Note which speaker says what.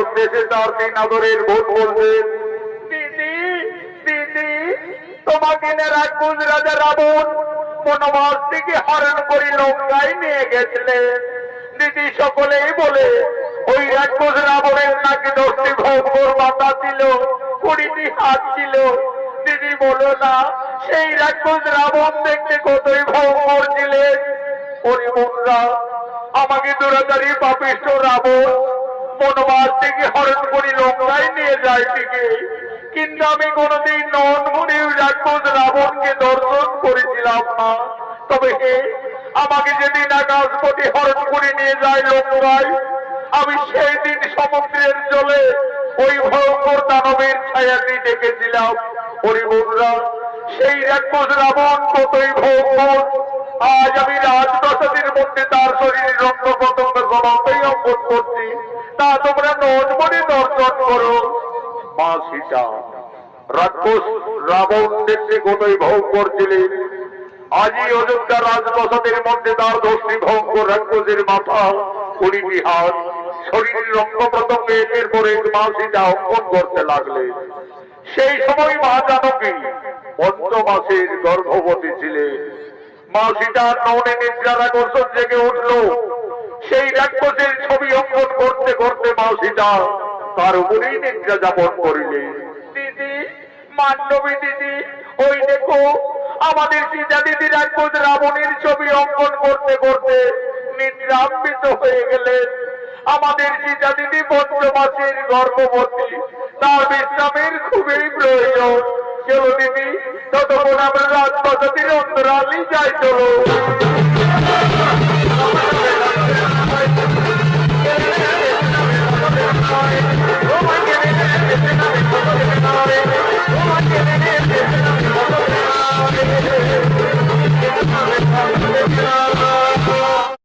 Speaker 1: উদ্দেশ্যে তার তিন আদরের বোন বলছেন, দিদি দিদি, তোমাকে রাক্ষস রাজা রাবণ বনবাস থেকে হরণ করে লঙ্কায় নিয়ে গেছিলেন। দিদি সকলেই বলে ওই রাক্ষস রাবণের নাকি 10টি ভয়ঙ্কর মাথা ছিল, 20টি হাত ছিল। দিদি বলো না, সেই রাক্ষস রাবণ দেখতে কতই ভয়ঙ্কর ছিলেন। ওরে বোনরা, আমাকে দুরাচারী পাপিষ্ঠ রাবণ বনবাস থেকে হরণ করে লঙ্কায় নিয়ে যায় ঠিকই, কিন্তু আমি কোনদিন নন মনে রাক্ষস রাবণকে দর্শন করেছিলাম না। তবে আমাকে যেদিন আকাশপথে হরণ করে নিয়ে যায় লঙ্কায়, আমি সেই দিন সমুদ্রের জলে ওই ভয়ঙ্কর দানবের ছায়াটি দেখেছিলাম। ওরে বোনরা, সেই রাক্ষস রাবণ কতই ভয়ঙ্কর। আজ আমি রাজপ্রাসাদের মধ্যে তার শরীরের রক্ত পতঙ্গ গণতেই অঙ্কন করছি, তা তোমরা নজমনে দর্শন করো। মা সীতা, রাক্ষস রাবণ দেখতে কতই ভয়ঙ্কর ছিলেন। আজই অযোধ্যা রাজপ্রাসাদের মধ্যে তার 10টি ভয়ঙ্কর রাক্ষসের মাথা, 20টি হাত, শরীরের রক্ত পতঙ্গ একের পর এক মা সীতা অঙ্কন করতে লাগলেন। সেই সময় মা জানকী 5 মাসের গর্ভবতী ছিলেন। মা সীতার নয়নে নিদ্রার আকর্ষণ জেগে উঠল। সেই রাক্ষসের ছবি অঙ্কন করতে করতে মা সীতা তার উপরেই নিদ্রা যাপন করিলেন। দিদি, মান্ডবী দিদি, ওই দেখো আমাদের সীতা দিদি রাক্ষস রাবণের ছবি অঙ্কন করতে করতে নিদ্রান্বিত হয়ে গেলেন। আমাদের সীতা দিদি 5 মাসের গর্ভবতী, তার বিশ্রামের খুবই প্রয়োজন। চলো দিদি, ততক্ষণ আমরা রাজপ্রাসাদের অন্তরালে যাই। চলো।